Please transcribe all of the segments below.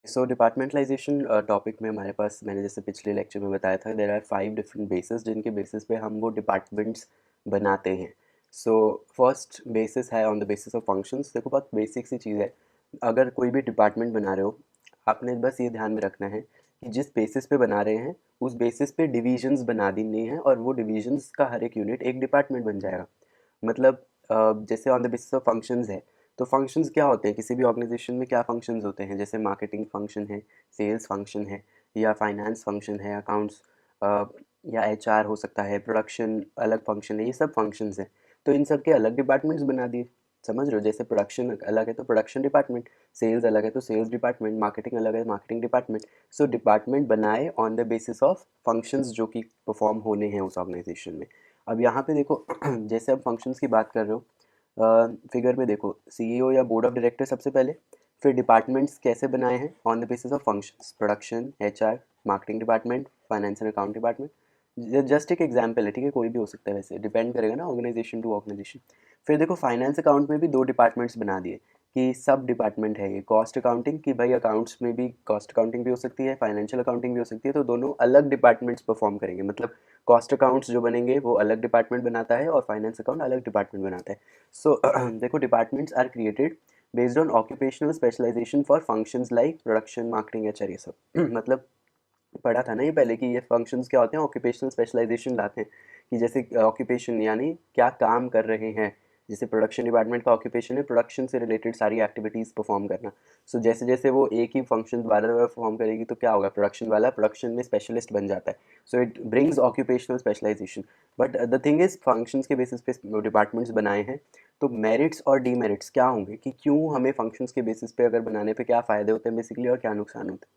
सो departmentalisation topic में हमारे पास मैंने जैसे पिछले लेक्चर में बताया था देयर आर 5 डिफरेंट बेसिस जिनके बेसिस पे हम वो डिपार्टमेंट्स बनाते हैं। सो फर्स्ट बेसिस है on the basis of functions. देखो बहुत बेसिक सी चीज़ है। अगर कोई भी डिपार्टमेंट बना रहे हो आपने बस ये ध्यान में रखना है कि जिस बेसिस पे बना रहे हैं उस बेसिस पे डिविजन्स बना देनी है और वो डिविजन्स का हर एक यूनिट एक डिपार्टमेंट बन जाएगा। मतलब जैसे on the basis of functions है तो फंक्शंस क्या होते हैं किसी भी ऑर्गेनाइजेशन में, क्या फंक्शंस होते हैं जैसे मार्केटिंग फंक्शन है, सेल्स फंक्शन है, या फाइनेंस फंक्शन है, अकाउंट्स या एचआर हो सकता है, प्रोडक्शन अलग फंक्शन है, ये सब फंक्शंस हैं। तो इन सब के अलग डिपार्टमेंट्स बना दिए। समझ रहे हो? जैसे प्रोडक्शन अलग है तो प्रोडक्शन डिपार्टमेंट, सेल्स अलग है तो सेल्स डिपार्टमेंट, मार्केटिंग अलग है मार्केटिंग डिपार्टमेंट। सो डिपार्टमेंट बनाए on the basis of functions जो कि परफॉर्म होने हैं उस ऑर्गेनाइजेशन में। अब यहाँ पे देखो जैसे अब फंक्शंस की बात कर रहे हो, फिगर में देखो सीईओ या बोर्ड ऑफ डायरेक्टर सबसे पहले, फिर डिपार्टमेंट्स कैसे बनाए हैं on the basis of functions, production, HR, marketing department, finance and account department. Just एक एग्जांपल है, ठीक है, कोई भी हो सकता है, वैसे डिपेंड करेगा ना ऑर्गेनाइजेशन टू ऑर्गेनाइजेशन। फिर देखो फाइनेंस अकाउंट में भी दो डिपार्टमेंट्स बना दिए कि सब डिपार्टमेंट है ये कॉस्ट अकाउंटिंग की, भाई अकाउंट्स में भी कॉस्ट अकाउंटिंग भी हो सकती है, फाइनेंशियल अकाउंटिंग भी हो सकती है, तो दोनों अलग डिपार्टमेंट्स परफॉर्म करेंगे। मतलब कॉस्ट अकाउंट्स जो बनेंगे वो अलग डिपार्टमेंट बनाता है और फाइनेंस अकाउंट अलग डिपार्टमेंट बनाता है। सो देखो departments are created based on occupational specialisation for functions like production, marketing, HR, ये सब मतलब पढ़ा था ना ये पहले कि ये फंक्शंस क्या होते हैं, ऑक्यूपेशनल स्पेशलाइजेशन लाते हैं कि जैसे ऑक्यूपेशन यानी क्या काम कर रहे हैं। जैसे प्रोडक्शन डिपार्टमेंट का ऑक्यूपेशन है प्रोडक्शन से रिलेटेड सारी एक्टिविटीज़ परफॉर्म करना। सो जैसे जैसे वो एक ही फंक्शन दोबारा दोबारा परफॉर्म करेगी तो क्या होगा, प्रोडक्शन वाला प्रोडक्शन में स्पेशलिस्ट बन जाता है। So it brings occupational specialisation. But the thing is functions के बेसिस पे डिपार्टमेंट्स बनाए हैं, तो मेरिट्स और डीमेरिट्स क्या होंगे कि क्यों हमें फंक्शंस के बेसिस पे अगर बनाने पे क्या फ़ायदे होते हैं बेसिकली और क्या नुकसान होते हैं।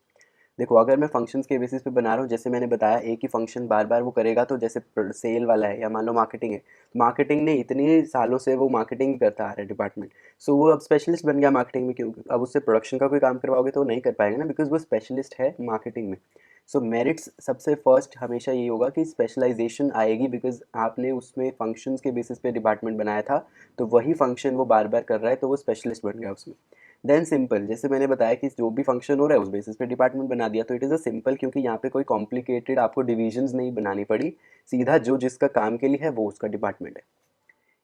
देखो अगर मैं फंक्शंस के बेसिस पे बना रहा हूँ, जैसे मैंने बताया एक ही फंक्शन बार बार वो करेगा, तो जैसे सेल वाला है या मान लो मार्केटिंग है, मार्केटिंग ने इतने सालों से वो मार्केटिंग करता आ रहा है डिपार्टमेंट। सो वो अब स्पेशलिस्ट बन गया मार्केटिंग में, क्योंकि अब उससे प्रोडक्शन का कोई काम करवाओगे तो वो नहीं कर पाएगा ना, बिकॉज वो स्पेशलिस्ट है मार्केटिंग में। सो मेरिट्स सबसे फर्स्ट हमेशा ये होगा कि स्पेशलाइजेशन आएगी, बिकॉज आपने उसमें फंक्शंस के बेसिस पे डिपार्टमेंट बनाया था, तो वही फंक्शन वो बार बार कर रहा है तो वो स्पेशलिस्ट बन गया उसमें। देन सिंपल, जैसे मैंने बताया कि जो भी फंक्शन हो रहा है उस बेसिस पे डिपार्टमेंट बना दिया, तो इट इज़ अ सिंपल, क्योंकि यहाँ पे कोई कॉम्प्लिकेटेड आपको डिविजन्स नहीं बनानी पड़ी, सीधा जो जिसका काम के लिए है वो उसका डिपार्टमेंट है।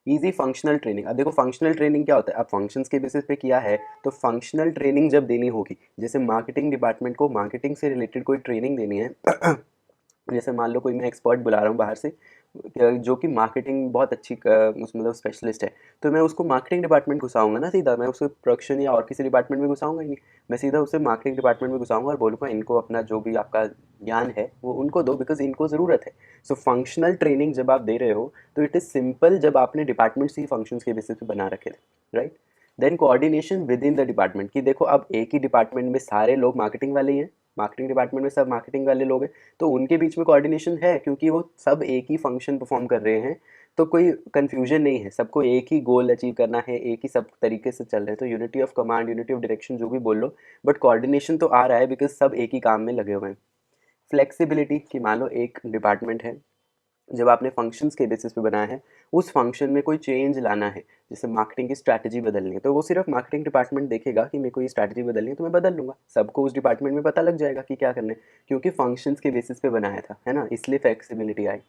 Easy functional training. अब देखो फंक्शनल ट्रेनिंग क्या होता है, अब फंक्शंस के बेसिस पे किया है तो फंक्शनल ट्रेनिंग जब देनी होगी, जैसे मार्केटिंग डिपार्टमेंट को मार्केटिंग से रिलेटेड कोई ट्रेनिंग देनी है जैसे मान लो कोई मैं एक्सपर्ट बुला रहा हूँ बाहर से, जो कि मार्केटिंग बहुत अच्छी उस मतलब स्पेशलिस्ट है, तो मैं उसको मार्केटिंग डिपार्टमेंट घुसाऊंगा ना सीधा, मैं उसको प्रोडक्शन या और किसी डिपार्टमेंट में घुसाऊंगा ही नहीं। मैं सीधा उससे मार्केटिंग डिपार्टमेंट में घुसाऊंगा और बोलूँगा इनको अपना जो भी आपका ज्ञान है वो उनको दो, बिकॉज इनको ज़रूरत है। सो फंक्शनल ट्रेनिंग जब आप दे रहे हो तो इट इज़ सिंपल, जब आपने डिपार्टमेंट्स ही फंक्शंस के बेसिस पे बना रखे थे, right. Then coordination within the department, कि देखो अब एक ही डिपार्टमेंट में सारे लोग मार्केटिंग वाले ही हैं, मार्केटिंग डिपार्टमेंट में सब मार्केटिंग वाले लोग हैं, तो उनके बीच में कोऑर्डिनेशन है क्योंकि वो सब एक ही फंक्शन परफॉर्म कर रहे हैं। तो कोई कन्फ्यूजन नहीं है, सबको एक ही गोल अचीव करना है, एक ही सब तरीके से चल रहे हैं, तो unity of command, unity of direction जो भी बोल लो, बट कोऑर्डिनेशन तो आ रहा है बिकॉज सब एक ही काम में लगे हुए हैं। फ्लेक्सिबिलिटी, कि मान लो एक डिपार्टमेंट है, जब आपने फंक्शंस के बेसिस पे बनाया है, उस फंक्शन में कोई चेंज लाना है, जैसे मार्केटिंग की स्ट्रैटेजी बदलनी है, तो वो सिर्फ मार्केटिंग डिपार्टमेंट देखेगा कि मेरे को ये स्ट्रैटेजी बदलनी है तो मैं बदल लूँगा, सबको उस डिपार्टमेंट में पता लग जाएगा कि क्या करना है, क्योंकि फंक्शंस के बेसिस पे बनाया था, है ना, इसलिए फ्लेक्सिबिलिटी आई।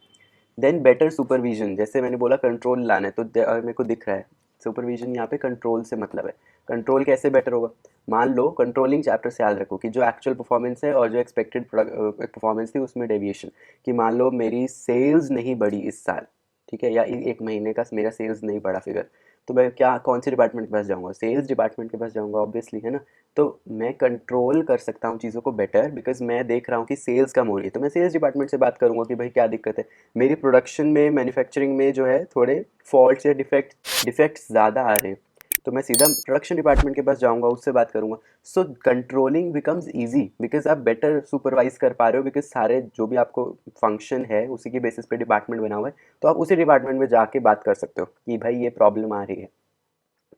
देन बेटर सुपरविजन, जैसे मैंने बोला कंट्रोल लाना है, तो मेरे को दिख रहा है सुपरविजन, यहाँ पे कंट्रोल से मतलब है। कंट्रोल कैसे बेटर होगा, मान लो कंट्रोलिंग चैप्टर से याद रखो कि जो एक्चुअल परफॉर्मेंस है और जो एक्सपेक्टेड परफॉर्मेंस थी उसमें डेविएशन, कि मान लो मेरी सेल्स नहीं बढ़ी इस साल, ठीक है, या एक महीने का मेरा सेल्स नहीं बढ़ा फिगर, तो मैं क्या कौन से डिपार्टमेंट के पास जाऊँगा, सेल्स डिपार्टमेंट के पास जाऊँगा ऑब्वियसली, है ना। तो मैं कंट्रोल कर सकता हूँ चीज़ों को बेटर, बिकॉज मैं देख रहा हूँ कि सेल्स कम हो रही है, तो मैं सेल्स डिपार्टमेंट से बात करूँगा कि भाई क्या दिक्कत है, मेरी प्रोडक्शन में मैन्युफैक्चरिंग में जो है थोड़े फॉल्ट्स या डिफेक्ट्स ज़्यादा आ रहे हैं, तो मैं सीधा प्रोडक्शन डिपार्टमेंट के पास जाऊँगा, उससे बात करूँगा। सो कंट्रोलिंग बिकम्स ईजी बिकॉज आप बेटर सुपरवाइज कर पा रहे हो, बिकॉज सारे जो भी आपको फंक्शन है उसी के बेसिस पे डिपार्टमेंट बना हुआ है, तो आप उसी डिपार्टमेंट में जाके बात कर सकते हो कि भाई ये प्रॉब्लम आ रही है,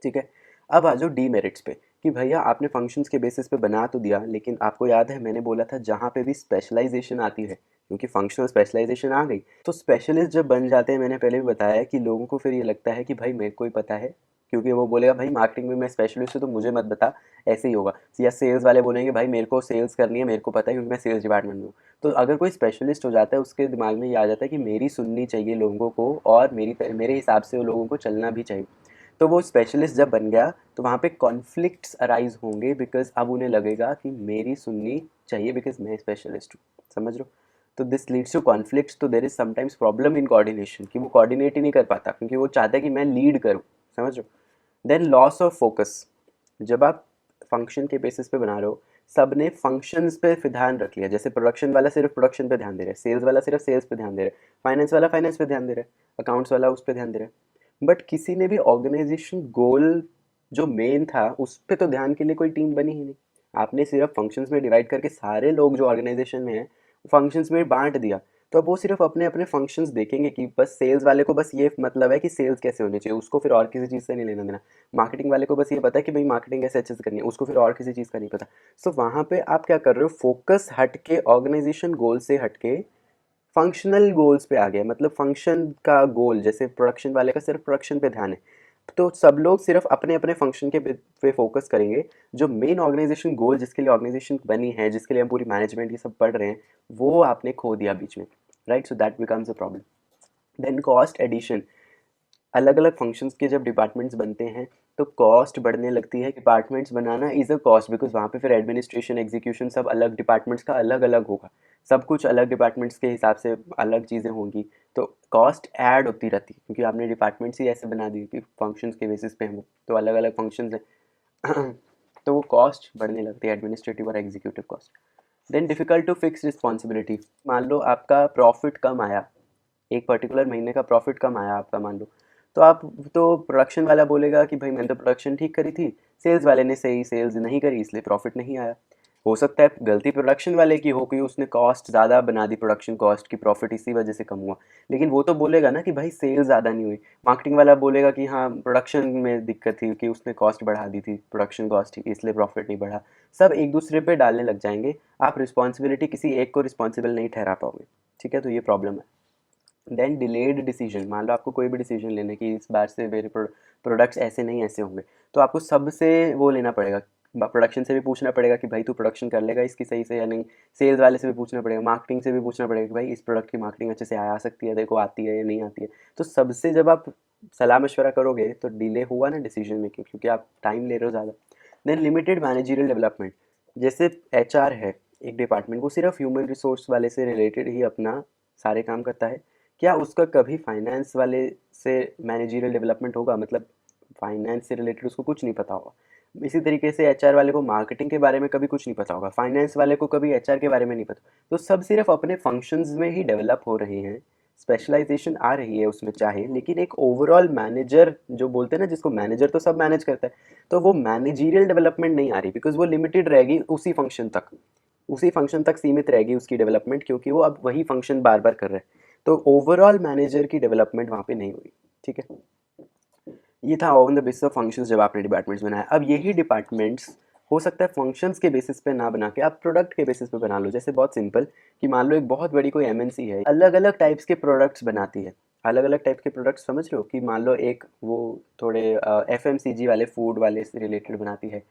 ठीक है। अब आ जाओ डीमेरिट्स पे, कि भैया आपने फंक्शंस के बेसिस पे बना तो दिया, लेकिन आपको याद है मैंने बोला था जहाँ पे भी स्पेशलाइजेशन आती है, क्योंकि फंक्शनल स्पेशलाइजेशन आ गई, तो स्पेशलिस्ट जब बन जाते हैं, मैंने पहले भी बताया कि लोगों को फिर ये लगता है कि भाई मेरे को ही पता है, क्योंकि वो बोलेगा भाई मार्केटिंग में मैं स्पेशलिस्ट हूँ तो मुझे मत बता, ऐसे ही होगा। या सेल्स वाले बोलेंगे भाई मेरे को सेल्स करनी है, मेरे को पता है क्योंकि मैं सेल्स डिपार्टमेंट में हूँ। तो अगर कोई स्पेशलिस्ट हो जाता है उसके दिमाग में ये आ जाता है कि मेरी सुननी चाहिए लोगों को और मेरे हिसाब से वो लोगों को चलना भी चाहिए। तो वो स्पेशलिस्ट जब बन गया तो वहाँ पे कॉन्फ्लिक्ट्स अराइज होंगे, बिकॉज अब उन्हें लगेगा कि मेरी सुननी चाहिए बिकॉज मैं स्पेशलिस्ट हूँ। समझ लो। तो दिस लीड्स टू कॉन्फ्लिक्ट्स। तो there is sometimes problem in coordination कि वो कोऑर्डिनेट ही नहीं कर पाता क्योंकि वो चाहता है कि मैं लीड करूँ। समझ लो। Then loss of focus. जब आप फंक्शन के बेसिस पे बना रहे हो, सब ने फंक्शंस पे ध्यान रख लिया, जैसे प्रोडक्शन वाला सिर्फ प्रोडक्शन पे ध्यान दे रहा है, सेल्स वाला सिर्फ सेल्स पे ध्यान दे रहा है, फाइनेंस वाला फाइनेंस पे ध्यान दे रहा है, अकाउंट्स वाला उस पे ध्यान दे रहा है, बट किसी ने भी ऑर्गेनाइजेशन गोल जो मेन था उस पे तो ध्यान के लिए कोई टीम बनी ही नहीं। आपने सिर्फ फंक्शंस में डिवाइड करके सारे लोग जो ऑर्गेनाइजेशन में हैं फंक्शंस में बांट दिया, तो अब वो सिर्फ अपने अपने फंक्शंस देखेंगे कि बस सेल्स वाले को बस ये मतलब है कि सेल्स कैसे होनी चाहिए, उसको फिर और किसी चीज़ से नहीं लेना देना। मार्केटिंग वाले को बस ये पता है कि भाई मार्केटिंग कैसे अच्छे से करनी है, उसको फिर और किसी चीज़ का नहीं पता। सो वहाँ पे आप क्या कर रहे हो, फोकस हट के ऑर्गेनाइजेशन गोल से हट के फंक्शनल गोल्स पे आ गया। मतलब फंक्शन का गोल, जैसे प्रोडक्शन वाले का सिर्फ प्रोडक्शन पे ध्यान है, तो सब लोग सिर्फ अपने अपने फंक्शन के पे फोकस करेंगे। जो मेन ऑर्गेनाइजेशन गोल जिसके लिए ऑर्गेनाइजेशन बनी है, जिसके लिए हम पूरी मैनेजमेंट ये सब पढ़ रहे हैं, वो आपने खो दिया बीच में। Right, so that becomes a problem. Then cost addition. अलग अलग फंक्शंस के जब डिपार्टमेंट्स बनते हैं तो कॉस्ट बढ़ने लगती है। Departments banana is a cost, because वहाँ पे फिर एडमिनिस्ट्रेशन एग्जीक्यूशन सब अलग डिपार्टमेंट्स का अलग अलग होगा, सब कुछ अलग डिपार्टमेंट्स के हिसाब से अलग चीज़ें होंगी। तो कॉस्ट ऐड होती रहती है क्योंकि आपने डिपार्टमेंट्स ही ऐसे बना दी कि फंक्शंस के बेसिस पे हैं वो, तो अलग अलग फंक्शंस हैं तो वो कॉस्ट बढ़ने लगती है, एडमिनिस्ट्रेटिव और executive cost. Then difficult to fix responsibility. मान लो आपका प्रॉफिट कम आया, एक पर्टिकुलर महीने का प्रॉफिट कम आया आपका, मान लो, तो आप तो प्रोडक्शन वाला बोलेगा कि भाई मैंने तो प्रोडक्शन ठीक करी थी, सेल्स वाले ने सही सेल्स नहीं करी इसलिए प्रॉफिट नहीं आया। हो सकता है गलती प्रोडक्शन वाले की हो कि उसने कॉस्ट ज़्यादा बना दी, प्रोडक्शन कॉस्ट की, प्रॉफिट इसी वजह से कम हुआ, लेकिन वो तो बोलेगा ना कि भाई सेल्स ज़्यादा नहीं हुई। मार्केटिंग वाला बोलेगा कि हाँ प्रोडक्शन में दिक्कत थी कि उसने कॉस्ट बढ़ा दी थी, प्रोडक्शन कॉस्ट इसलिए प्रॉफिट नहीं बढ़ा। सब एक दूसरे पे डालने लग जाएंगे, आप रिस्पॉन्सिबिलिटी किसी एक को रिस्पॉन्सिबल नहीं ठहरा पाओगे। ठीक है, तो ये प्रॉब्लम है। Then delayed decision. मान लो आपको कोई भी डिसीजन लेने की, इस बार से मेरे प्रोडक्ट्स ऐसे नहीं ऐसे होंगे, तो आपको सबसे वो लेना पड़ेगा, प्रोडक्शन से भी पूछना पड़ेगा कि भाई तू प्रोडक्शन कर लेगा इसकी सही से या नहीं, सेल्स वाले से भी पूछना पड़ेगा, मार्केटिंग से भी पूछना पड़ेगा कि भाई इस प्रोडक्ट की मार्केटिंग अच्छे से आ सकती है, देखो आती है या नहीं आती है। तो सबसे जब आप सलाह मशवरा करोगे तो डिले हुआ ना डिसीजन मेकिंग, क्योंकि आप टाइम ले रहे हो ज़्यादा। Then limited managerial development. जैसे एचआर है एक डिपार्टमेंट, वो सिर्फ ह्यूमन रिसोर्स वाले से रिलेटेड ही अपना सारे काम करता है, क्या उसका कभी फाइनेंस वाले से मैनेजरियल डेवलपमेंट होगा? मतलब फाइनेंस से रिलेटेड उसको कुछ नहीं पता होगा। इसी तरीके से एचआर वाले को मार्केटिंग के बारे में कभी कुछ नहीं पता होगा, फाइनेंस वाले को कभी एचआर के बारे में नहीं पता। तो सब सिर्फ अपने फंक्शंस में ही डेवलप हो रहे हैं, स्पेशलाइजेशन आ रही है उसमें चाहे, लेकिन एक ओवरऑल मैनेजर जो बोलते हैं ना, जिसको मैनेजर तो सब मैनेज करता है, तो वो मैनेजरियल डेवलपमेंट नहीं आ रही, बिकॉज वो लिमिटेड रहेगी उसी फंक्शन तक, उसी फंक्शन तक सीमित रहेगी उसकी डेवलपमेंट, क्योंकि वो अब वही फंक्शन बार बार कर रहे हैं। तो ओवरऑल मैनेजर की डेवलपमेंट वहाँ पे नहीं हुई। ठीक है, ये था on the basis of functions जब आपने डिपार्टमेंट्स बनाया। अब यही डिपार्टमेंट्स हो सकता है फंक्शंस के बेसिस पे ना बना के आप प्रोडक्ट के बेसिस पे बना लो। जैसे बहुत सिंपल कि मान लो एक बहुत बड़ी कोई एमएनसी है, अलग अलग टाइप्स के प्रोडक्ट्स बनाती है, अलग अलग टाइप के प्रोडक्ट्स, समझ रहे हो? कि मान लो एक वो थोड़े एफएमसीजी वाले, फूड वाले से रिलेटेड बनाती है,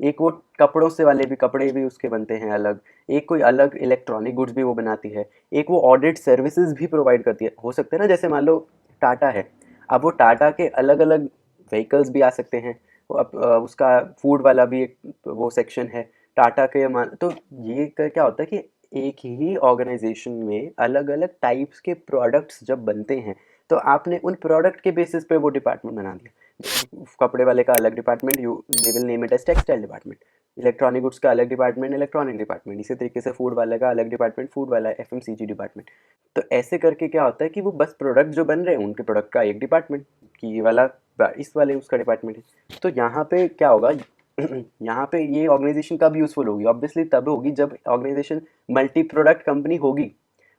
एक वो कपड़ों से वाले भी, कपड़े भी उसके बनते हैं अलग, एक कोई अलग इलेक्ट्रॉनिक गुड्स भी वो बनाती है, एक वो ऑडिट सर्विसेज भी प्रोवाइड करती है। हो सकता है ना, जैसे मान लो टाटा है, अब वो टाटा के अलग अलग व्हीकल्स भी आ सकते हैं, अब उसका फूड वाला भी एक वो सेक्शन है टाटा के मान। तो ये क्या होता है कि एक ही ऑर्गेनाइजेशन में अलग अलग टाइप्स के प्रोडक्ट्स जब बनते हैं, तो आपने उन प्रोडक्ट के बेसिस पे वो डिपार्टमेंट बना दिया। कपड़े वाले का अलग department, you they will name it as textile department. Electronic goods का अलग डिपार्टमेंट, इलेक्ट्रॉनिक डिपार्टमेंट। इसी तरीके से फूड वाले का अलग डिपार्टमेंट, फूड वाला, एफएमसीजी डिपार्टमेंट। तो ऐसे करके क्या होता है कि वो बस प्रोडक्ट जो बन रहे हैं उनके प्रोडक्ट का एक डिपार्टमेंट, कि ये वाला इस वाले उसका डिपार्टमेंट है। तो यहाँ पे क्या होगा यहाँ पे ये ऑर्गेनाइजेशन कब यूज़फुल होगी? ऑब्वियसली तब होगी जब ऑर्गेनाइजेशन मल्टी प्रोडक्ट कंपनी होगी।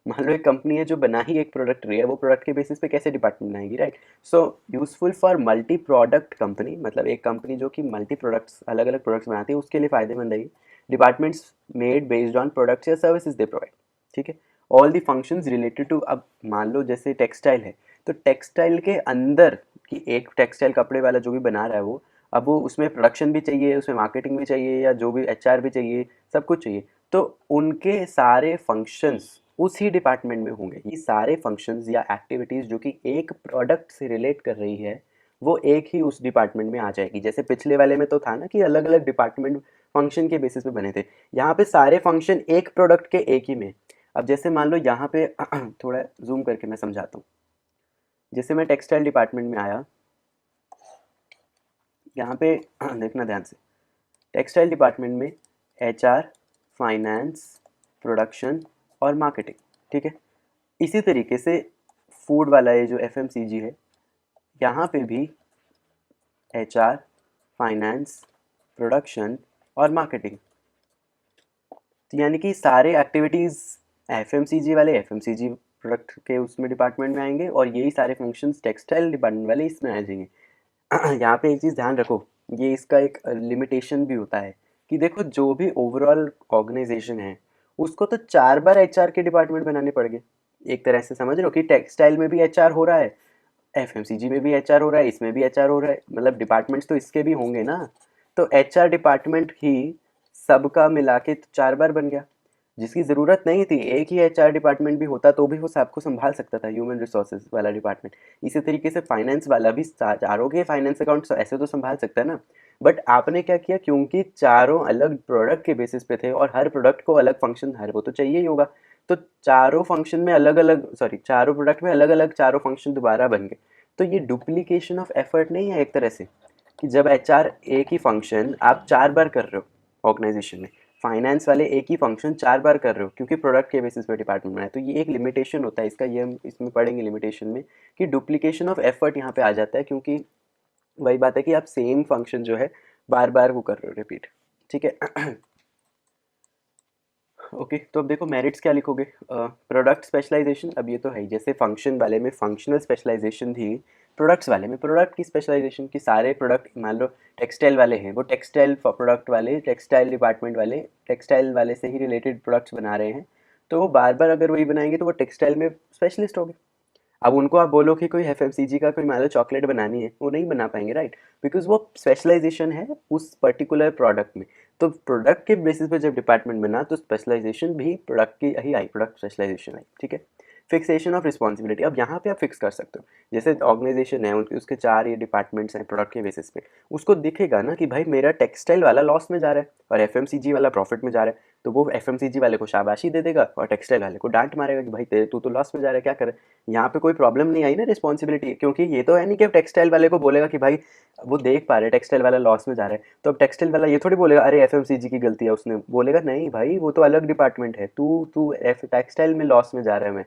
मान लो एक कंपनी है जो बना ही एक प्रोडक्ट रही है, वो प्रोडक्ट के बेसिस पे कैसे डिपार्टमेंट बनाएगी, right? So useful for multi product company, मतलब एक कंपनी जो कि मल्टी प्रोडक्ट्स, अलग अलग प्रोडक्ट्स बनाती है, उसके लिए फायदेमंद है departments made based on products या सर्विसेज दे प्रोवाइड। ठीक है, all the functions related to, अब मान लो जैसे टेक्सटाइल है, तो टेक्सटाइल के अंदर कि एक टेक्सटाइल कपड़े वाला जो भी बना रहा है वो, अब वो उसमें प्रोडक्शन भी चाहिए, उसमें मार्केटिंग भी चाहिए, या जो भी एचआर भी चाहिए, सब कुछ चाहिए, तो उनके सारे फंक्शंस उसी डिपार्टमेंट में होंगे। ये सारे फंक्शंस या एक्टिविटीज़ जो कि एक प्रोडक्ट से रिलेट कर रही है, वो एक ही उस डिपार्टमेंट में आ जाएगी। जैसे पिछले वाले में तो था ना कि अलग अलग डिपार्टमेंट फंक्शन के बेसिस पे बने थे, यहाँ पे सारे फंक्शन एक प्रोडक्ट के एक ही में। अब जैसे मान लो यहाँ पे थोड़ा जूम करके मैं समझाता हूँ। जैसे मैं टेक्सटाइल डिपार्टमेंट में आया, यहाँ पे देखना ध्यान से, टेक्सटाइल डिपार्टमेंट में एचआर, फाइनेंस, प्रोडक्शन और मार्केटिंग, ठीक है। इसी तरीके से फूड वाला ये जो एफएमसीजी है, यहाँ पे भी एचआर, फाइनेंस, प्रोडक्शन और मार्केटिंग, यानी कि सारे एक्टिविटीज़ एफएमसीजी वाले एफएमसीजी प्रोडक्ट के उसमें डिपार्टमेंट में आएंगे, और यही सारे फंक्शंस टेक्सटाइल डिपार्टमेंट वाले इसमें आ जाएंगे। यहाँ पे एक चीज़ ध्यान रखो, ये इसका एक लिमिटेशन भी होता है कि देखो जो भी ओवरऑल ऑर्गेनाइजेशन है उसको तो 4 बार एचआर के डिपार्टमेंट बनाने पड़ेंगे। एक तरह से समझ रहे हो कि टेक्सटाइल में भी एचआर हो रहा है, एफएमसीजी में भी एचआर हो रहा है, इसमें भी एचआर हो रहा है, मतलब डिपार्टमेंट्स तो इसके भी होंगे ना। तो एचआर डिपार्टमेंट ही सबका मिला के 4 बार बन गया, जिसकी ज़रूरत नहीं थी। एक ही एचआर डिपार्टमेंट भी होता तो भी वो सबको संभाल सकता था, ह्यूमन रिसोर्सेज वाला डिपार्टमेंट। इसी तरीके से फाइनेंस वाला भी चारों के फाइनेंस अकाउंट ऐसे तो संभाल सकता है ना। बट आपने क्या किया, क्योंकि चारों अलग प्रोडक्ट के बेसिस पे थे और हर प्रोडक्ट को अलग फंक्शन हर वो तो चाहिए ही होगा, तो चारों फंक्शन में अलग अलग, सॉरी चारों प्रोडक्ट में अलग अलग चारों फंक्शन दोबारा बन गए। तो ये डुप्लीकेशन ऑफ एफर्ट नहीं है एक तरह से, कि जब एचआर एक ही फंक्शन आप 4 बार कर रहे हो ऑर्गेनाइजेशन में, फाइनेंस वाले एक ही फंक्शन 4 बार कर रहे हो क्योंकि प्रोडक्ट के बेसिस पे डिपार्टमेंट बनाया, तो ये एक लिमिटेशन होता है इसका। ये हम इसमें पढ़ेंगे लिमिटेशन में कि डुप्लीकेशन ऑफ एफर्ट यहाँ पे आ जाता है, क्योंकि वही बात है कि आप सेम फंक्शन जो है बार बार वो कर रहे हो रिपीट, ठीक है। ओके तो अब देखो मेरिट्स क्या लिखोगे। प्रोडक्ट स्पेशलाइजेशन, अब ये तो है ही, जैसे फंक्शन वाले में फंक्शनल स्पेशलाइजेशन थी, प्रोडक्ट्स वाले में प्रोडक्ट की स्पेशलाइजेशन, की सारे प्रोडक्ट, मान लो टेक्सटाइल वाले हैं, वो टेक्सटाइल प्रोडक्ट वाले, टेक्सटाइल डिपार्टमेंट वाले टेक्सटाइल वाले से ही रिलेटेड प्रोडक्ट्स बना रहे हैं, तो वो बार बार अगर वही बनाएंगे तो वो टेक्सटाइल में स्पेशलिस्ट हो गए। अब उनको आप बोलो कि कोई एफएमसीजी का कोई मान लो चॉकलेट बनानी है, वो नहीं बना पाएंगे, राइट, बिकॉज वो स्पेशलाइजेशन है उस पर्टिकुलर प्रोडक्ट में। तो प्रोडक्ट के बेसिस पे जब डिपार्टमेंट बना तो स्पेशलाइजेशन भी प्रोडक्ट की ही आई, प्रोडक्ट स्पेशलाइजेशन आई, ठीक है। फिक्सेशन ऑफ रिस्पॉन्सिबिलिटी, अब यहाँ पे आप फिक्स कर सकते हो, जैसे ऑर्गेनाइजेशन है उनके उसके 4 ये डिपार्टमेंट्स हैं प्रोडक्ट के बेसिस पे, उसको दिखेगा ना कि भाई मेरा टेक्सटाइल वाला लॉस में जा रहा है और एफएमसीजी वाला प्रॉफिट में जा रहा है, तो वो एफएमसीजी वाले को शाबाशी दे देगा और टेक्सटाइल वाले को डांट मारेगा कि भाई तू तो लॉस में जा रहा है, क्या करे। यहाँ पे कोई प्रॉब्लम नहीं आई ना रिस्पॉन्सिबिलिटी, क्योंकि ये तो है नहीं कि अब टेक्सटाइल वाले को बोलेगा कि भाई वो देख पा रहे टेक्सटाइल वाला लॉस में जा रहा है, तो अब टेक्सटाइल वाला ये थोड़ी बोलेगा अरे एफएमसीजी की गलती है, उसने बोलेगा नहीं भाई वो तो अलग डिपार्टमेंट है, तू तू टेक्सटाइल में लॉस में जा रहा है मैं,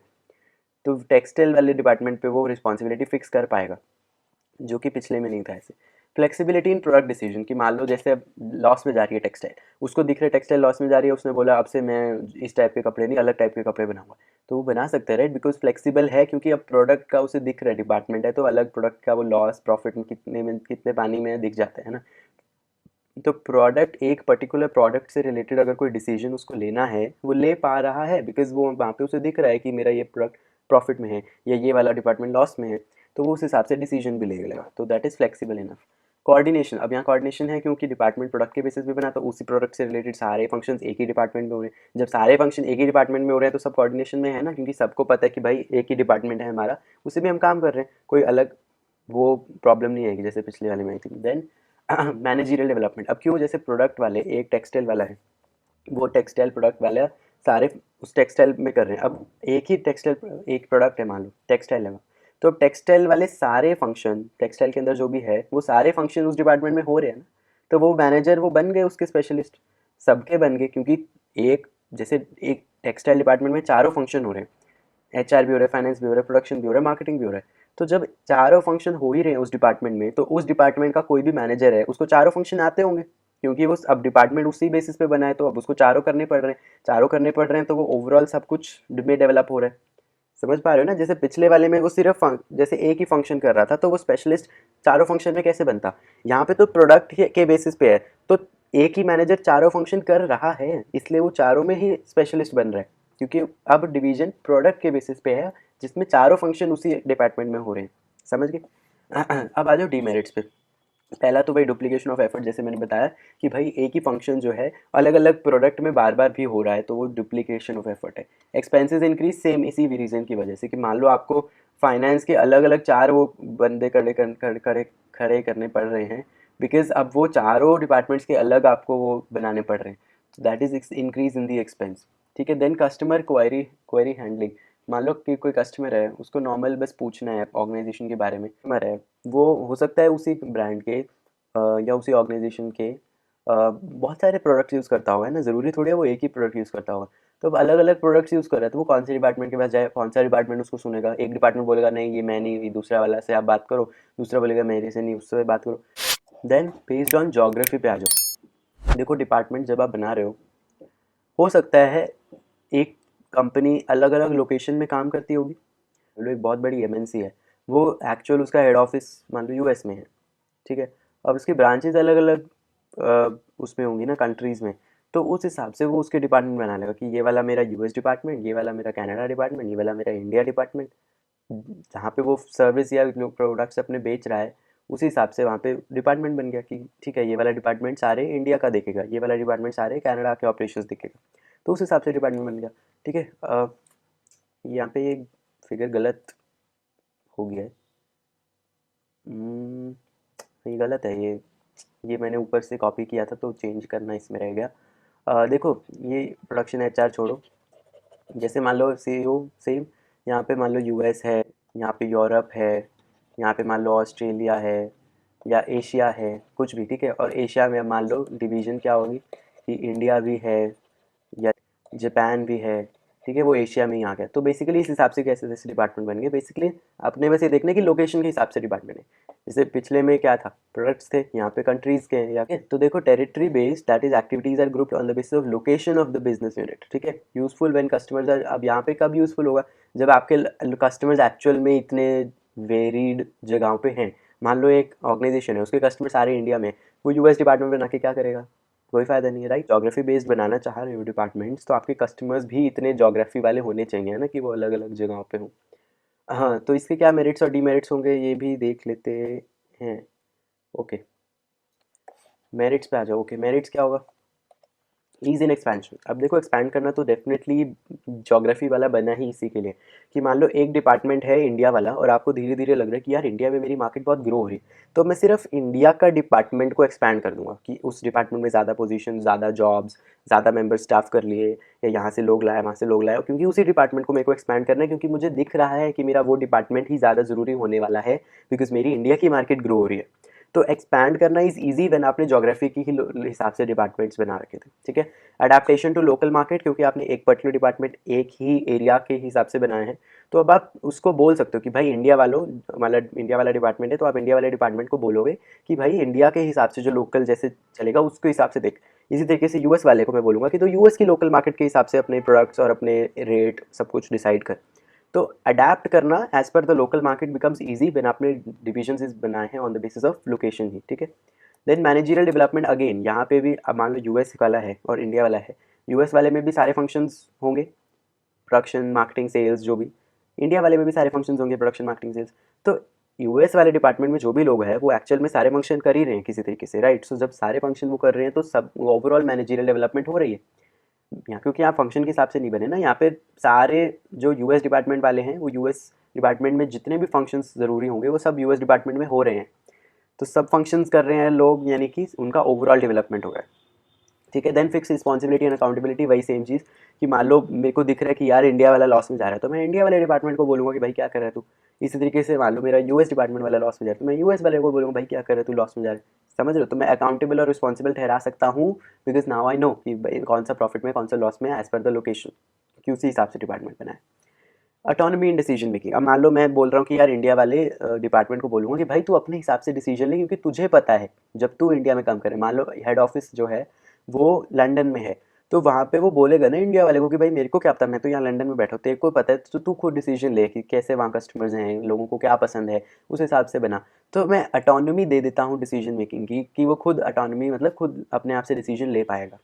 तो टेक्सटाइल वाले डिपार्टमेंट पे वो रिस्पॉन्सिबिलिटी फिक्स कर पाएगा, जो कि पिछले में नहीं था ऐसे। फ्लेक्सिबिलिटी इन प्रोडक्ट डिसीजन, की मान लो जैसे अब लॉस में जा रही है टेक्सटाइल, उसको दिख रहा है टेक्सटाइल लॉस में जा रही है, उसने बोला अब से मैं इस टाइप के कपड़े नहीं अलग टाइप के कपड़े बनाऊंगा, तो वो बना सकते हैं, राइट, बिकॉज फ्लेक्सिबल है, क्योंकि अब प्रोडक्ट का उसे दिख रहा है डिपार्टमेंट है, तो अलग प्रोडक्ट का वो लॉस प्रॉफिट में कितने पानी में दिख जाता है ना। तो प्रोडक्ट, एक पर्टिकुलर प्रोडक्ट से रिलेटेड अगर कोई डिसीजन उसको लेना है वो ले पा रहा है, बिकॉज वो वहाँ पे उसे दिख रहा है कि मेरा ये प्रोडक्ट प्रॉफिट में है या ये वाला डिपार्टमेंट लॉस में है, तो वो उस हिसाब से डिसीजन भी ले लेगा, तो that is flexible enough. Coordination, अब यहाँ कोऑर्डिनेशन है क्योंकि डिपार्टमेंट प्रोडक्ट के बेसिस पे बना, तो उसी प्रोडक्ट से रिलेटेड सारे फंक्शंस एक ही डिपार्टमेंट में हो रहे हैं, जब सारे फंक्शन एक ही डिपार्टमेंट में हो रहे हैं तो सब कोऑर्डिनेशन में है ना, क्योंकि सबको पता है कि भाई एक ही डिपार्टमेंट है हमारा, उसी में हम काम कर रहे हैं, कोई अलग वो प्रॉब्लम नहीं आएगी जैसे पिछले वाले में आई थी। देन मैनेजरियल डेवलपमेंट, अब क्यों, जैसे प्रोडक्ट वाले एक टेक्सटाइल वाला है, वो टेक्सटाइल प्रोडक्ट वाला सारे उस टेक्सटाइल में कर रहे हैं, अब एक ही टेक्सटाइल एक प्रोडक्ट है मान लो टेक्सटाइल है, तो टेक्सटाइल वाले सारे फंक्शन टेक्सटाइल के अंदर जो भी है वो सारे फंक्शन उस डिपार्टमेंट में हो रहे हैं ना, तो वो मैनेजर वो बन गए उसके स्पेशलिस्ट, सबके बन गए, क्योंकि एक जैसे एक टेक्सटाइल डिपार्टमेंट में चारों फंक्शन हो रहे हैं, एचआर भी हो रहा है, फाइनेंस भी हो रहा है, प्रोडक्शन भी हो रहा है, मार्केटिंग भी हो रहा है, तो जब चारों फंक्शन हो ही रहे हैं उस डिपार्टमेंट में, तो उस डिपार्टमेंट का कोई भी मैनेजर है उसको चारों फंक्शन आते होंगे, क्योंकि वो अब डिपार्टमेंट उसी बेसिस पे बना है, तो अब उसको चारों करने पड़ रहे हैं, चारों करने पड़ रहे हैं, तो वो ओवरऑल सब कुछ में डेवलप हो रहा है। समझ पा रहे हो ना, जैसे पिछले वाले में वो सिर्फ जैसे एक ही फंक्शन कर रहा था, तो वो स्पेशलिस्ट चारों फंक्शन में कैसे बनता, यहाँ पे तो प्रोडक्ट के बेसिस पे है, तो एक ही मैनेजर चारों फंक्शन कर रहा है, इसलिए वो चारों में ही स्पेशलिस्ट बन रहा है, क्योंकि अब डिवीजन प्रोडक्ट के बेसिस पे है जिसमें चारों फंक्शन उसी डिपार्टमेंट में हो रहे हैं। समझ गए। अब आ जाओ डीमेरिट्स पे। पहला तो भाई डुप्लीकेशन ऑफ एफर्ट, जैसे मैंने बताया कि भाई एक ही फंक्शन जो है अलग अलग प्रोडक्ट में बार बार भी हो रहा है, तो वो डुप्लीकेशन ऑफ एफर्ट है। एक्सपेंसेस इंक्रीज, सेम इसी भी रीज़न की वजह से कि मान लो आपको फाइनेंस के अलग अलग चार वो बंदे खड़े करने पड़ रहे हैं, बिकॉज अब वो चारों डिपार्टमेंट्स के अलग आपको वो बनाने पड़ रहे हैं, तो that is increase in the expense. ठीक है, then customer query query handling. मान लो कि कोई कस्टमर है, उसको नॉर्मल बस पूछना है ऑर्गेनाइजेशन के बारे में, कस्टमर है, वो हो सकता है उसी ब्रांड के या उसी ऑर्गेनाइजेशन के बहुत सारे प्रोडक्ट्स यूज़ करता होगा, है ना, ज़रूरी थोड़ी है वो एक ही प्रोडक्ट यूज़ करता होगा। तो अब अलग अलग प्रोडक्ट्स यूज़ कर रहा है, तो वो कौन से डिपार्टमेंट के पास जाए, कौन सा डिपार्टमेंट उसको सुनेगा। एक डिपार्टमेंट बोलेगा नहीं ये मैं नहीं, ये दूसरा वाला से आप बात करो, दूसरा बोलेगा मेरे से नहीं, उससे बात करो। देन बेस्ड ऑन जोग्राफी पे आ जाओ। देखो डिपार्टमेंट जब आप बना रहे हो सकता है एक कंपनी अलग अलग लोकेशन में काम करती होगी। मान लो एक बहुत बड़ी एमएनसी है, वो एक्चुअल उसका हेड ऑफिस मान लो यूएस में है, ठीक है, अब उसकी ब्रांचेज अलग अलग उसमें होंगी ना, कंट्रीज़ में। तो उस हिसाब से वो उसके डिपार्टमेंट बना लेगा कि ये वाला मेरा यूएस डिपार्टमेंट, ये वाला मेरा कनाडा डिपार्टमेंट, ये वाला मेरा इंडिया डिपार्टमेंट। जहाँ पे वो सर्विस या जो प्रोडक्ट्स अपने बेच रहा है, उसी हिसाब से वहाँ पे डिपार्टमेंट बन गया कि ठीक है ये वाला डिपार्टमेंट सारे इंडिया का देखेगा, ये वाला डिपार्टमेंट सारे कनाडा के ऑपरेशंस देखेगा। तो उस हिसाब से डिपार्टमेंट बन गया। ठीक है, यहाँ पे ये फिगर गलत हो गया है। हम्म, ये गलत है, ये मैंने ऊपर से कॉपी किया था तो चेंज करना इसमें रह गया। देखो ये प्रोडक्शन एचआर छोड़ो, जैसे मान लो सीईओ सेम, यहाँ पे मान लो यूएस है, यहाँ पे यूरोप है, यहाँ पे मान लो ऑस्ट्रेलिया है या एशिया है, कुछ भी, ठीक है, और एशिया में मान लो डिवीज़न क्या होगी कि इंडिया भी है या जापान भी है, ठीक है, वो एशिया में ही आ गया। तो बेसिकली इस हिसाब से कैसे जैसे डिपार्टमेंट बन गए, बेसिकली अपने बस ये देखने की लोकेशन के हिसाब से डिपार्टमेंट है। जैसे पिछले में क्या था, प्रोडक्ट्स थे, यहाँ पे कंट्रीज़ के हैं या के। तो देखो territory based that is activities are grouped on the basis of location of the business unit. ठीक है, यूजफुल व्हेन कस्टमर्स आर, अब यहाँ पे कब यूजफुल होगा, जब आपके कस्टमर्स एक्चुअल में इतने वेरीड जगहों पे हैं। मान लो एक ऑर्गेनाइजेशन है, उसके कस्टमर सारे इंडिया में, वो यूएस डिपार्टमेंट बना के क्या करेगा, कोई फ़ायदा नहीं है, राइट। जोग्राफी बेस्ड बनाना चाह रहे हो डिपार्टमेंट्स, तो आपके कस्टमर्स भी इतने जोग्राफी वाले होने चाहिए ना कि वो अलग अलग जगहों पे हों। हाँ, तो इसके क्या मेरिट्स और डीमेरिट्स होंगे ये भी देख लेते हैं। ओके, मेरिट्स पे आ जाओ। ओके, मेरिट्स क्या होगा, ईज इन एक्सपेंशन। अब देखो एक्सपैंड करना तो डेफिनेटली ज्योग्राफी वाला बना ही इसी के लिए कि मान लो एक डिपार्टमेंट है इंडिया वाला और आपको धीरे धीरे लग रहा है कि यार इंडिया में मेरी मार्केट बहुत ग्रो हो रही है, तो मैं सिर्फ इंडिया का डिपार्टमेंट को एक्सपैंड कर दूंगा कि उस डिपार्टमेंट में ज़्यादा पोजीशन, ज़्यादा जॉब्स, ज़्यादा मेंबर स्टाफ कर लिए, या यहाँ से लोग लाए वहाँ से लोग लाए, क्योंकि उसी डिपार्टमेंट को मेरे को एक्सपैंड करना है, क्योंकि मुझे दिख रहा है कि मेरा वो डिपार्टमेंट ही ज़्यादा ज़रूरी होने वाला है, बिकॉज मेरी इंडिया की मार्केट ग्रो हो रही है। तो एक्सपैंड करना इज़ ईजी व्हेन आपने ज्योग्राफी की ही हिसाब से डिपार्टमेंट्स बना रखे थे। ठीक है, अडेप्टेशन टू लोकल मार्केट, क्योंकि आपने एक पर्टिकुलर डिपार्टमेंट एक ही एरिया के हिसाब से बनाए हैं, तो अब आप उसको बोल सकते हो कि भाई इंडिया वालों, मतलब इंडिया वाला डिपार्टमेंट है तो आप इंडिया वाले डिपार्टमेंट को बोलोगे कि भाई इंडिया के हिसाब से जो लोकल जैसे चलेगा उसके हिसाब से देख। इसी तरीके से यूएस वाले को मैं बोलूँगा कि तो यूएस की लोकल मार्केट के हिसाब से अपने प्रोडक्ट्स और अपने रेट सब कुछ डिसाइड कर। तो अडेप्ट करना as per the local market becomes easy when आपने डिविजन इस बनाए हैं on the basis of location ही। ठीक है, देन मैनेजरियल डेवलपमेंट, अगेन यहाँ पे भी अब मान लो यूएस वाला है और इंडिया वाला है, यूएस वाले में भी सारे फंक्शंस होंगे, प्रोडक्शन मार्केटिंग सेल्स जो भी, इंडिया वाले में भी सारे फंक्शंस होंगे, प्रोडक्शन मार्केटिंग सेल्स। तो यूएस वाले डिपार्टमेंट में जो भी लोग हैं वो एक्चुअल में सारे फंक्शन कर ही रहे हैं किसी तरीके से, राइट। सो जब सारे फंक्शन वो कर रहे हैं तो सब ओवरऑल मैनेजरियल डेवलपमेंट हो रही है यहाँ, क्योंकि यहाँ फंक्शन के हिसाब से नहीं बने ना, यहाँ पे सारे जो यूएस डिपार्टमेंट वाले हैं वो यूएस डिपार्टमेंट में जितने भी फंक्शंस ज़रूरी होंगे वो सब यूएस डिपार्टमेंट में हो रहे हैं, तो सब फंक्शंस कर रहे हैं लोग, यानी कि उनका ओवरऑल डेवलपमेंट हो रहा है। ठीक है, then fix responsibility and accountability, वही सेम चीज़ कि मान लो मेरे को दिख रहा है कि यार इंडिया वाला लॉस में जा रहा है, तो मैं इंडिया वाले डिपार्टमेंट को बोलूँगा कि भाई क्या कर रहा है तू। इसी तरीके से मान लो मेरा यूएस डिपार्टमेंट वाला लॉस में जा रहा है, तो मैं यूएस वाले को बोलूँगा भाई क्या कर रहा है तू, लॉस में जा रहा है। समझ रहे हो, तो मैं अकाउंटेबल और रिस्पॉन्सिबल ठहरा सकता हूँ, बिकॉज नाउ आई नो कि भाई कौन सा प्रॉफिट में कौन सा लॉस में एज पर द लोकेशन, क्योंकि उसी हिसाब से डिपार्टमेंट बनाए। ऑटोनॉमी इन डिसीजन मेकिंग, अब मान लो मैं बोल रहा हूँ कि यार इंडिया वाले डिपार्टमेंट को बोलूँगा कि भाई तू अपने हिसाब से डिसीजन ले, क्योंकि तुझे पता है जब तू इंडिया में काम करे, मान लो हेड ऑफिस जो है वो लंदन में है, तो वहाँ पे वो बोलेगा ना इंडिया वाले को कि भाई मेरे को क्या पता, मैं तो यहाँ लंदन में बैठा हूँ, तेरे को पता है, तो तू खुद डिसीजन ले कि कैसे वहाँ कस्टमर्स हैं, लोगों को क्या पसंद है, उस हिसाब से बना। तो मैं ऑटोनॉमी दे देता हूँ डिसीजन मेकिंग की कि वो खुद ऑटोनॉमी मतलब खुद अपने आप से डिसीजन ले पाएगा।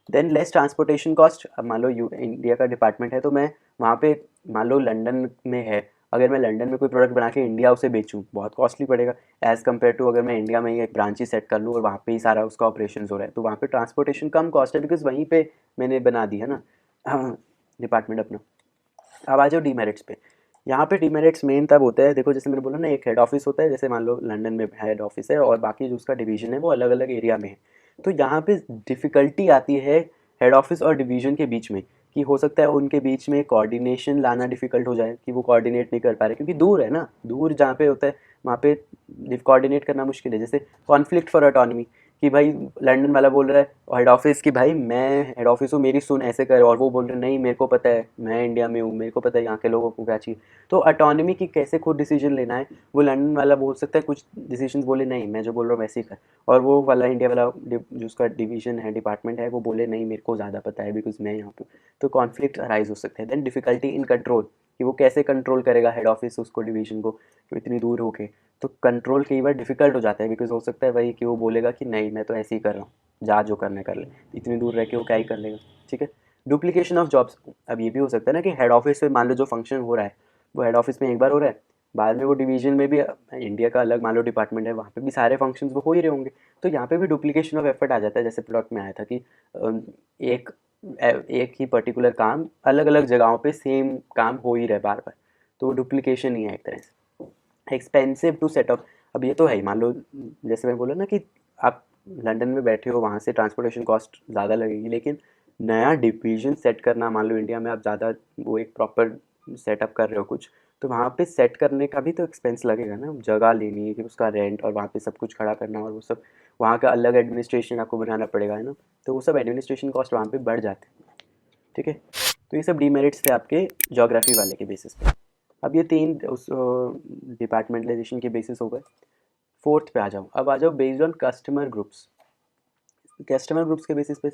देन लेस ट्रांसपोर्टेशन कॉस्ट, अब मान लो इंडिया का डिपार्टमेंट है तो मैं वहाँ पे मान लो लंदन में है, अगर मैं लंदन में कोई प्रोडक्ट बना के इंडिया उसे बेचूँ, बहुत कॉस्टली पड़ेगा एज़ कम्पेयर टू अगर मैं इंडिया में ही एक ब्रांच ही सेट कर लूँ और वहाँ पे ही सारा उसका ऑपरेशन हो रहा है, तो वहाँ पे ट्रांसपोर्टेशन कम कॉस्ट है बिकॉज़ वहीं पे मैंने बना दी है ना डिपार्टमेंट अपना। अब आ जाओ डीमेरिट्स पे। यहाँ पे डीमेरिट्स मेन तब होता है, देखो जैसे मैंने बोला ना, एक हेड ऑफिस होता है, जैसे मान लो लंदन में हेड ऑफिस है और बाकी जो उसका डिवीज़न है वो अलग अलग एरिया में है। तो यहाँ पे डिफ़िकल्टी आती है हेड ऑफिस और डिवीज़न के बीच में, कि हो सकता है उनके बीच में कोऑर्डिनेशन लाना डिफ़िकल्ट हो जाए, कि वो कोऑर्डिनेट नहीं कर पा रहे क्योंकि दूर है ना, दूर जहाँ पे होता है वहाँ पे कोऑर्डिनेट करना मुश्किल है। जैसे कॉन्फ्लिक्ट फॉर ऑटोनॉमी, कि भाई लंदन वाला बोल रहा है हेड ऑफिस की भाई मैं हेड ऑफिस हूँ, मेरी सुन ऐसे कर, और वो बोल रहे हैं नहीं मेरे को पता है मैं इंडिया में हूँ, मेरे को पता है यहाँ के लोगों को क्या चाहिए। तो ऑटोनॉमी की कैसे खुद डिसीजन लेना है, वो लंदन वाला बोल सकता है कुछ डिसीजन, बोले नहीं मैं जो बोल रहा हूँ वैसे ही कर, और वो वाला इंडिया वाला जो उसका डिवीजन है, डिपार्टमेंट है, वो बोले नहीं मेरे को ज़्यादा पता है बिकॉज मैं यहाँ पे। तो कॉन्फ्लिक्ट अराइज हो सकते हैं। देन डिफिकल्टी इन कंट्रोल, कि वो कैसे कंट्रोल करेगा हेड ऑफिस उसको डिवीजन को, तो इतनी दूर होके तो कंट्रोल कई बार डिफिकल्ट हो जाता है बिकॉज हो सकता है भाई कि वो बोलेगा कि नहीं मैं तो ऐसे ही कर रहा हूँ, जा जो करना कर ले, इतनी दूर रह के वो क्या ही कर लेगा। ठीक है। डुप्लीकेशन ऑफ जॉब्स, अब ये भी हो सकता है ना कि हेड ऑफिस में मान लो जो फंक्शन हो रहा है वो हेड ऑफिस में एक बार हो रहा है, बाद में वो डिवीजन में भी इंडिया का अलग मान लो डिपार्टमेंट है, वहाँ पे भी सारे फंक्शंस वो हो ही रहे होंगे। तो यहाँ पे भी डुप्लीकेशन ऑफ एफर्ट आ जाता है, जैसे प्लॉट में आया था कि एक एक ही पर्टिकुलर काम अलग अलग जगहों पे सेम काम हो ही रहा है बार बार, तो वो डुप्लीकेशन ही है एक तरह से। एक्सपेंसिव टू सेटअप, अब ये तो है ही, मान लो जैसे मैं बोला ना कि आप लंदन में बैठे हो, वहाँ से ट्रांसपोर्टेशन कॉस्ट ज़्यादा लगेगी, लेकिन नया डिवीजन सेट करना, मान लो इंडिया में आप ज़्यादा वो एक प्रॉपर सेटअप कर रहे हो कुछ, तो वहाँ पे सेट करने का भी तो एक्सपेंस लगेगा ना, जगह लेनी है कि उसका रेंट और वहाँ पे सब कुछ खड़ा करना और वो सब, वहाँ का अलग एडमिनिस्ट्रेशन आपको बनाना पड़ेगा है ना, तो वो सब एडमिनिस्ट्रेशन कॉस्ट वहाँ पे बढ़ जाते हैं। ठीक है। तो ये सब डीमेरिट्स थे आपके ज्योग्राफी वाले के बेसिस पे। अब ये तीन उस डिपार्टमेंटलाइजेशन के बेसिस हो गए। फोर्थ पे आ जाओ, अब आ जाओ based on customer groups. Customer groups के बेसिस पे